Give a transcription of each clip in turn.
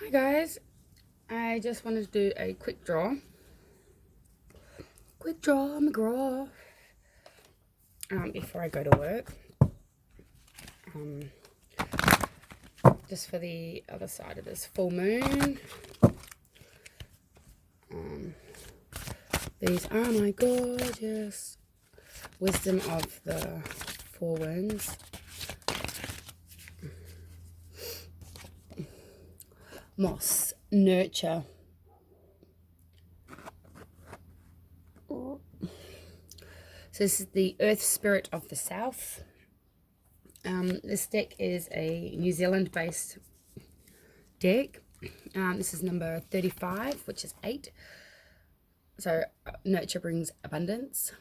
Hi guys, I just wanted to do a quick draw. McGraw. Before I go to work. Just for the other side of this full moon. These are my gorgeous wisdom of the four winds. Moss, nurture. So this is the Earth Spirit of the South. This deck is a New Zealand-based deck. This is number 35, which is 8. So nurture brings abundance.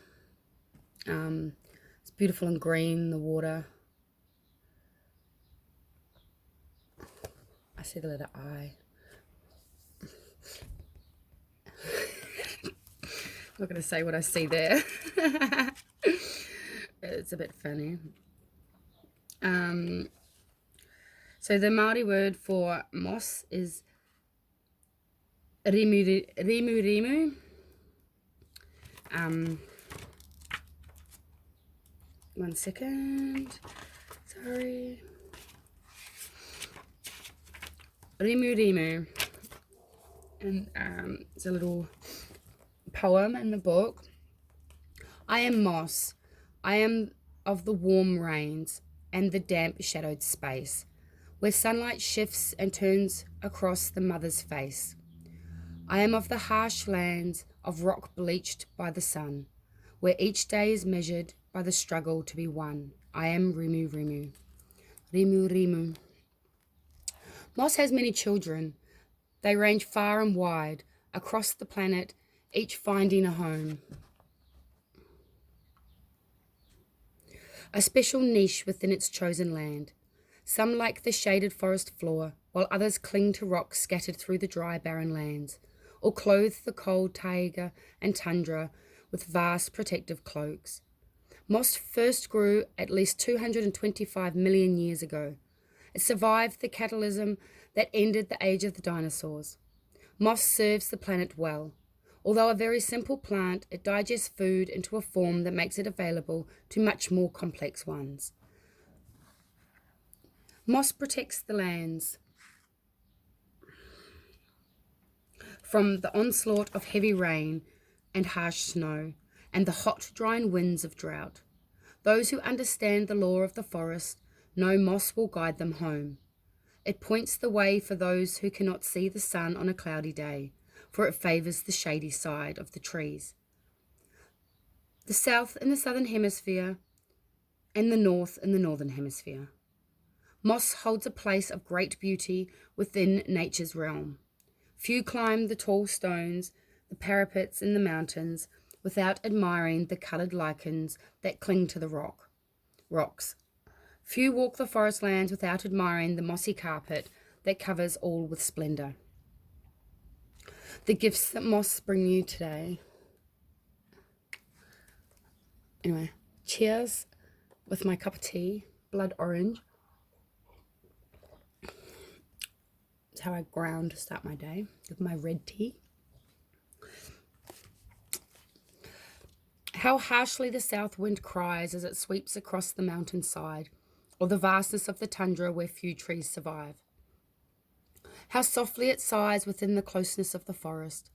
It's beautiful and green, the water. I see the letter I. I'm not going to say what I see there. It's a bit funny. So the Māori word for moss is rimu. One second. Sorry. Rimu. And it's a little poem in the book. I am moss. I am of the warm rains and the damp shadowed space, where sunlight shifts and turns across the mother's face. I am of the harsh lands of rock bleached by the sun, where each day is measured by the struggle to be won. I am Rimu. Moss has many children. They range far and wide across the planet, each finding a home. A special niche within its chosen land. Some like the shaded forest floor, while others cling to rocks scattered through the dry, barren lands, or clothe the cold taiga and tundra with vast protective cloaks. Moss first grew at least 225 million years ago. It survived the cataclysm that ended the age of the dinosaurs. Moss serves the planet well. Although a very simple plant, it digests food into a form that makes it available to much more complex ones. Moss protects the lands from the onslaught of heavy rain and harsh snow, and the hot, drying winds of drought. Those who understand the law of the forest know moss will guide them home. It points the way for those who cannot see the sun on a cloudy day, for it favours the shady side of the trees. The south in the southern hemisphere, and the north in the northern hemisphere. Moss holds a place of great beauty within nature's realm. Few climb the tall stones, the parapets in the mountains, without admiring the coloured lichens that cling to the rocks. Few walk the forest lands without admiring the mossy carpet that covers all with splendour. The gifts that moss bring you today. Anyway, cheers with my cup of tea, blood orange. It's how I ground to start my day, with my red tea. How harshly the south wind cries as it sweeps across the mountainside, or the vastness of the tundra where few trees survive. How softly it sighs within the closeness of the forest.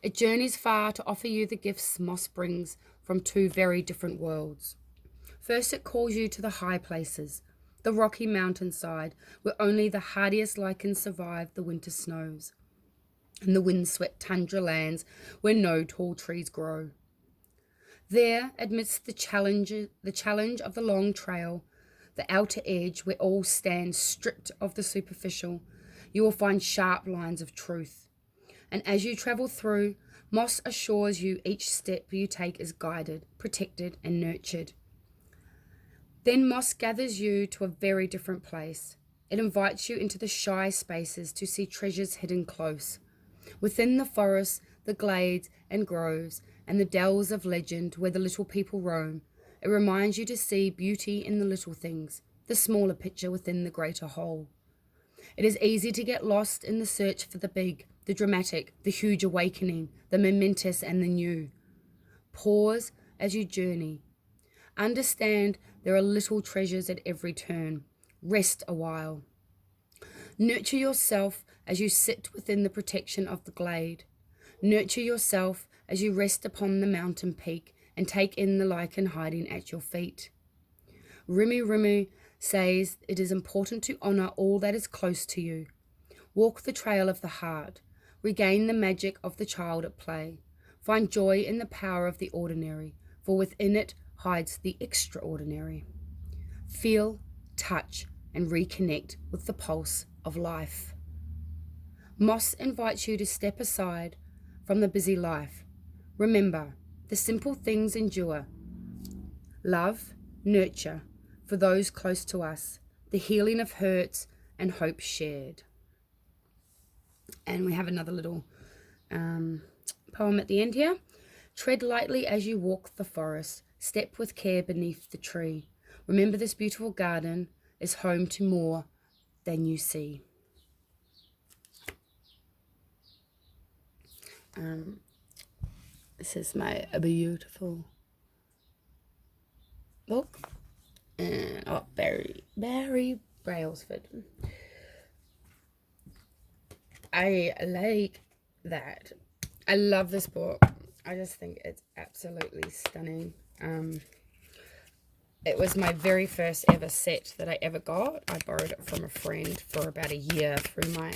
It journeys far to offer you the gifts moss brings from two very different worlds. First it calls you to the high places, the rocky mountainside, where only the hardiest lichens survive the winter snows, and the windswept tundra lands where no tall trees grow. There, amidst the challenge of the long trail, the outer edge where all stands stripped of the superficial, you will find sharp lines of truth. And as you travel through, moss assures you each step you take is guided, protected, and nurtured. Then moss gathers you to a very different place. It invites you into the shy spaces to see treasures hidden close. Within the forests, the glades and groves, and the dells of legend where the little people roam, it reminds you to see beauty in the little things, the smaller picture within the greater whole. It is easy to get lost in the search for the big, the dramatic, the huge awakening, the momentous and the new. Pause as you journey. Understand there are little treasures at every turn. Rest a while. Nurture yourself as you sit within the protection of the glade. Nurture yourself as you rest upon the mountain peak and take in the lichen hiding at your feet. Rumi Rumi says it is important to honor all that is close to you. Walk the trail of the heart. Regain the magic of the child at play. Find joy in the power of the ordinary, for within it hides the extraordinary. Feel, touch, and reconnect with the pulse of life. Moss invites you to step aside from the busy life. Remember, the simple things endure. Love, nurture, for those close to us, the healing of hurts and hope shared. And we have another little poem at the end here. Tread lightly as you walk the forest. Step with care beneath the tree. Remember this beautiful garden is home to more than you see. This is my beautiful book. And Barry Brailsford. I like that. I love this book. I just think it's absolutely stunning. It was my very first ever set that I ever got. I borrowed it from a friend for about a year through my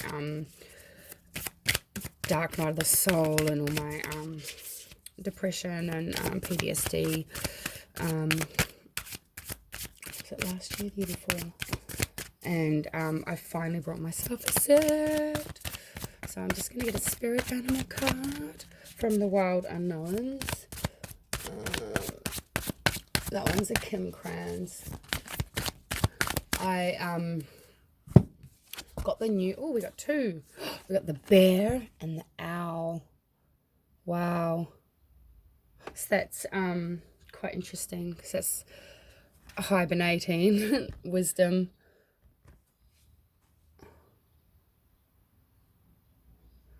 Dark Night of the Soul and all my depression and PTSD. Was it last year, the year before? And I finally brought myself a set. So I'm just going to get a spirit animal card from the Wild Unknowns. That one's a Kim Kranz. I got the new, we got two. We got the bear and the owl. Wow. So that's quite interesting because that's hibernating, wisdom.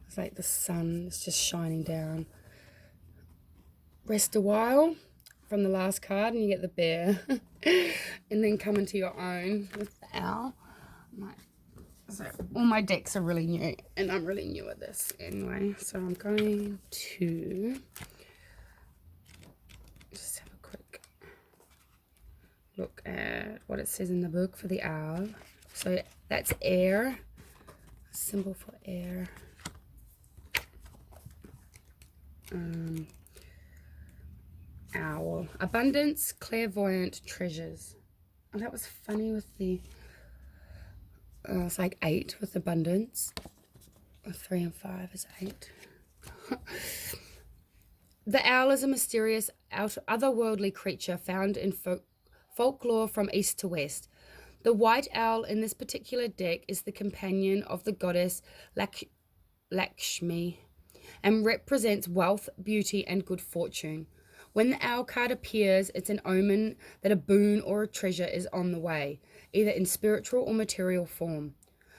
It's like the sun is just shining down. Rest a while from the last card and you get the bear. And then come into your own with the owl. So all my decks are really new and I'm really new at this anyway. So I'm going to just have a quick look at what it says in the book for the owl. So that's air, symbol for air. Owl, abundance, clairvoyant treasures. Oh, that was funny with the it's like 8 with abundance. 3 and 5 is 8. The owl is a mysterious otherworldly creature found in folklore from east to west. The white owl in this particular deck is the companion of the goddess Lakshmi and represents wealth, beauty, and good fortune. When the owl card appears, it's an omen that a boon or a treasure is on the way, either in spiritual or material form.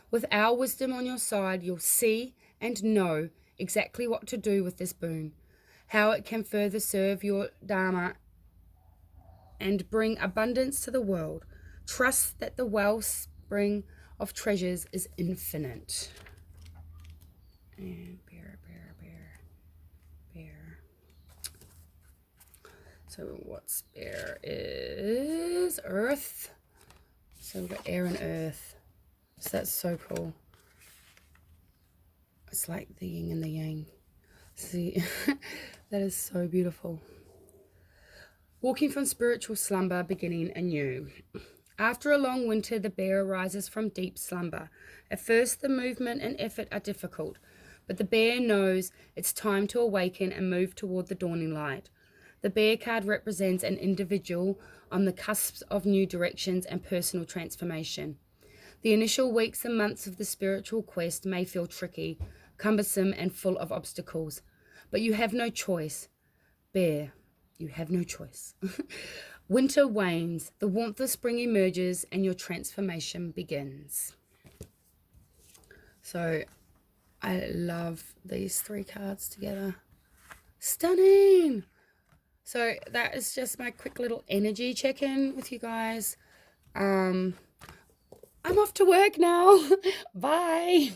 With owl wisdom on your side, you'll see and know exactly what to do with this boon, how it can further serve your dharma and bring abundance to the world. Trust that the wellspring of treasures is infinite. And bear. So what's air is earth. So we've got air and earth. So that's so cool. It's like the yin and the yang. See, that is so beautiful. Walking from spiritual slumber, beginning anew. After a long winter, the bear arises from deep slumber. At first, the movement and effort are difficult, but the bear knows it's time to awaken and move toward the dawning light. The bear card represents an individual on the cusp of new directions and personal transformation. The initial weeks and months of the spiritual quest may feel tricky, cumbersome, and full of obstacles, but you have no choice. Bear, you have no choice. Winter wanes, the warmth of spring emerges, and your transformation begins. So I love these 3 cards together. Stunning. So that is just my quick little energy check-in with you guys. I'm off to work now. Bye.